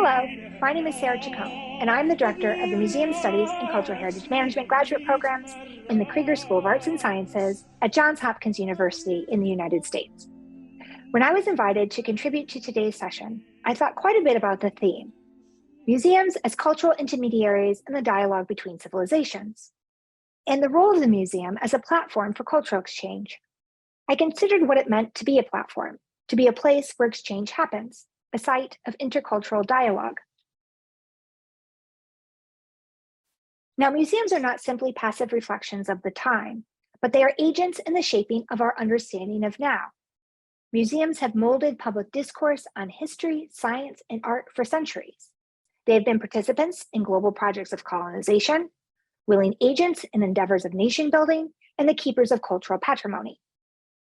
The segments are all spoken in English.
Hello, my name is Sarah Chicone, and I'm the director of the Museum Studies and Cultural Heritage Management graduate programs in the Krieger School of Arts and Sciences at Johns Hopkins University in the United States. When I was invited to contribute to today's session, I thought quite a bit about the theme, museums as cultural intermediaries in the dialogue between civilizations, and the role of the museum as a platform for cultural exchange. I considered what it meant to be a platform, to be a place where exchange happens, a site of intercultural dialogue. Now, museums are not simply passive reflections of the time, but they are agents in the shaping of our understanding of now. Museums have molded public discourse on history, science, and art for centuries. They have been participants in global projects of colonization, willing agents in endeavors of nation building, and the keepers of cultural patrimony.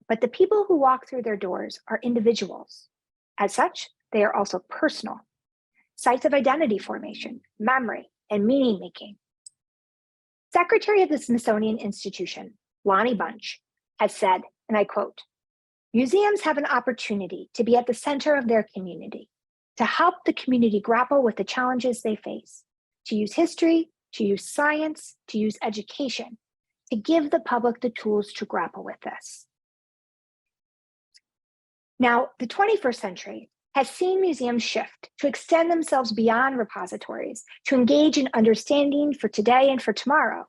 But the people who walk through their doors are individuals. As such, they are also personal, sites of identity formation, memory, and meaning making. Secretary of the Smithsonian Institution, Lonnie Bunch, has said, and I quote, "Museums have an opportunity to be at the center of their community, to help the community grapple with the challenges they face, to use history, to use science, to use education, to give the public the tools to grapple with this." Now, the 21st century has seen museums shift to extend themselves beyond repositories, to engage in understanding for today and for tomorrow.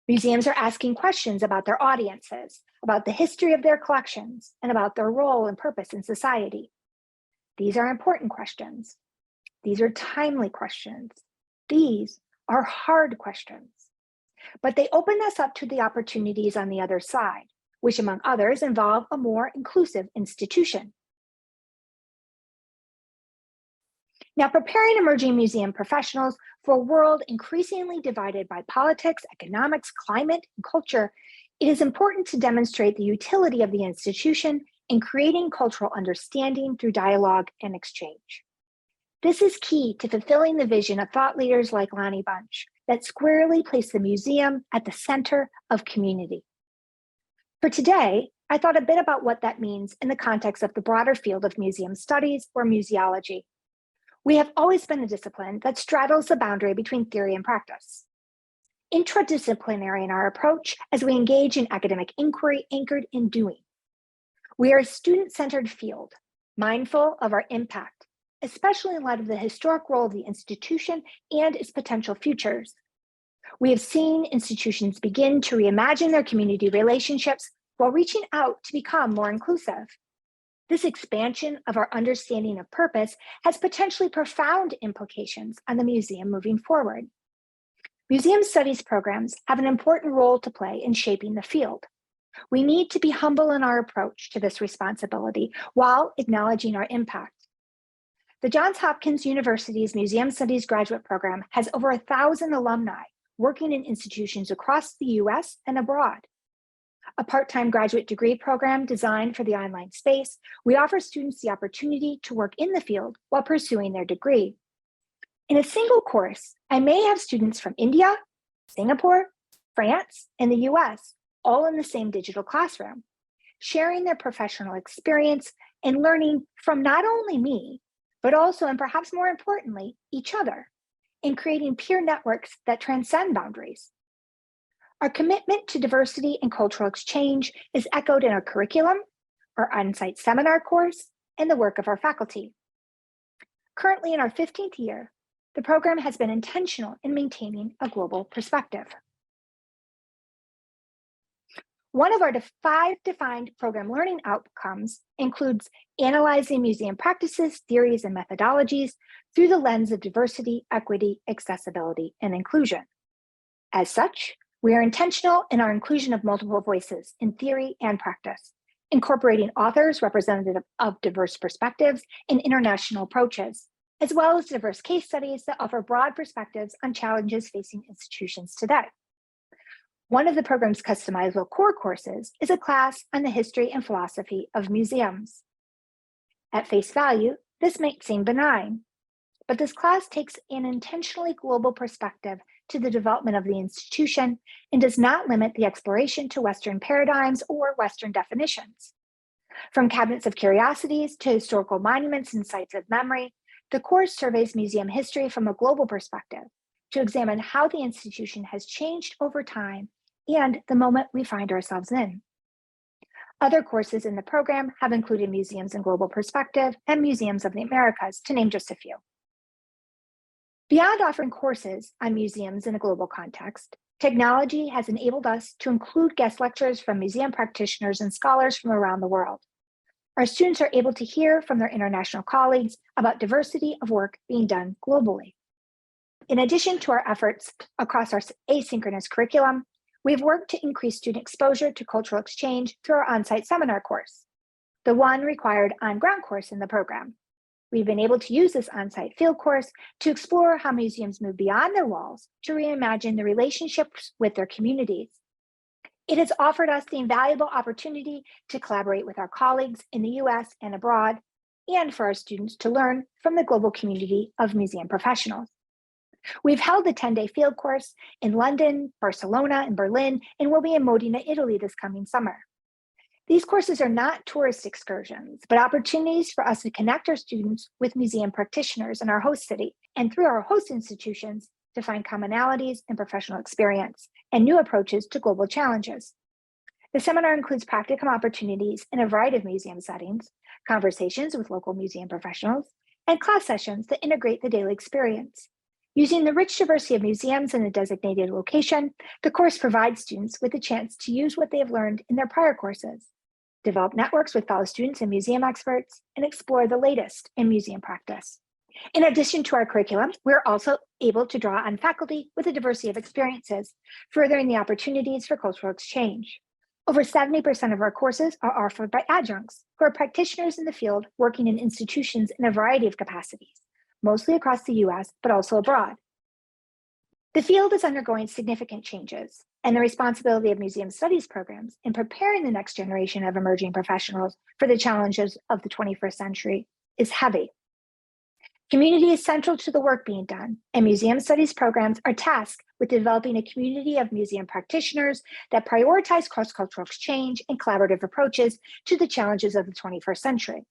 Museums are asking questions about their audiences, about the history of their collections, and about their role and purpose in society. These are important questions. These are timely questions. These are hard questions. But they open us up to the opportunities on the other side, which among others involve a more inclusive institution. Now, preparing emerging museum professionals for a world increasingly divided by politics, economics, climate, and culture, it is important to demonstrate the utility of the institution in creating cultural understanding through dialogue and exchange. This is key to fulfilling the vision of thought leaders like Lonnie Bunch that squarely place the museum at the center of community. For today, I thought a bit about what that means in the context of the broader field of museum studies or museology. We have always been a discipline that straddles the boundary between theory and practice. Intradisciplinary in our approach as we engage in academic inquiry anchored in doing. We are a student-centered field, mindful of our impact, especially in light of the historic role of the institution and its potential futures. We have seen institutions begin to reimagine their community relationships while reaching out to become more inclusive. This expansion of our understanding of purpose has potentially profound implications on the museum moving forward. Museum studies programs have an important role to play in shaping the field. We need to be humble in our approach to this responsibility while acknowledging our impact. The Johns Hopkins University's Museum Studies graduate program has over 1,000 alumni working in institutions across the US and abroad. A part-time graduate degree program designed for the online space, we offer students the opportunity to work in the field while pursuing their degree. In a single course, I may have students from India, Singapore, France, and the US, all in the same digital classroom, sharing their professional experience and learning from not only me, but also, and perhaps more importantly, each other, in creating peer networks that transcend boundaries. Our commitment to diversity and cultural exchange is echoed in our curriculum, our on-site seminar course, and the work of our faculty. Currently in our 15th year, the program has been intentional in maintaining a global perspective. One of our 5 defined program learning outcomes includes analyzing museum practices, theories, and methodologies through the lens of diversity, equity, accessibility, and inclusion. As such, we are intentional in our inclusion of multiple voices in theory and practice, incorporating authors representative of diverse perspectives and international approaches, as well as diverse case studies that offer broad perspectives on challenges facing institutions today. One of the program's customizable core courses is a class on the history and philosophy of museums. At face value, this might seem benign, but this class takes an intentionally global perspective to the development of the institution and does not limit the exploration to Western paradigms or Western definitions. From cabinets of curiosities to historical monuments and sites of memory, The course surveys museum history from a global perspective to examine how the institution has changed over time and the moment we find ourselves in. Other courses in the program have included Museums in Global Perspective and Museums of the Americas, to name just a few. Beyond offering courses on museums in a global context, technology has enabled us to include guest lectures from museum practitioners and scholars from around the world. Our students are able to hear from their international colleagues about diversity of work being done globally. In addition to our efforts across our asynchronous curriculum, we've worked to increase student exposure to cultural exchange through our on-site seminar course, the one required on-ground course in the program. We've been able to use this on-site field course to explore how museums move beyond their walls to reimagine the relationships with their communities. It has offered us the invaluable opportunity to collaborate with our colleagues in the US and abroad, and for our students to learn from the global community of museum professionals. We've held a 10-day field course in London, Barcelona, and Berlin, and will be in Modena, Italy this coming summer. These courses are not tourist excursions, but opportunities for us to connect our students with museum practitioners in our host city and through our host institutions to find commonalities in professional experience and new approaches to global challenges. The seminar includes practicum opportunities in a variety of museum settings, conversations with local museum professionals, and class sessions that integrate the daily experience. Using the rich diversity of museums in a designated location, the course provides students with a chance to use what they have learned in their prior courses, develop networks with fellow students and museum experts, and explore the latest in museum practice. In addition to our curriculum, we're also able to draw on faculty with a diversity of experiences, furthering the opportunities for cultural exchange. Over 70% of our courses are offered by adjuncts, who are practitioners in the field working in institutions in a variety of capacities, mostly across the US, but also abroad. The field is undergoing significant changes, and the responsibility of museum studies programs in preparing the next generation of emerging professionals for the challenges of the 21st century is heavy. Community is central to the work being done, and museum studies programs are tasked with developing a community of museum practitioners that prioritize cross-cultural exchange and collaborative approaches to the challenges of the 21st century.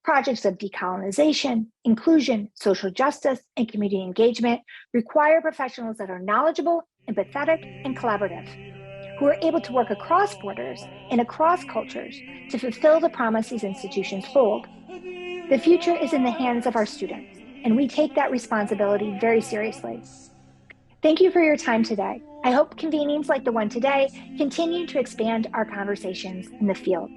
Projects of decolonization, inclusion, social justice, and community engagement require professionals that are knowledgeable, empathetic, and collaborative, who are able to work across borders and across cultures to fulfill the promise these institutions hold. The future is in the hands of our students, and we take that responsibility very seriously. Thank you for your time today. I hope convenings like the one today continue to expand our conversations in the field.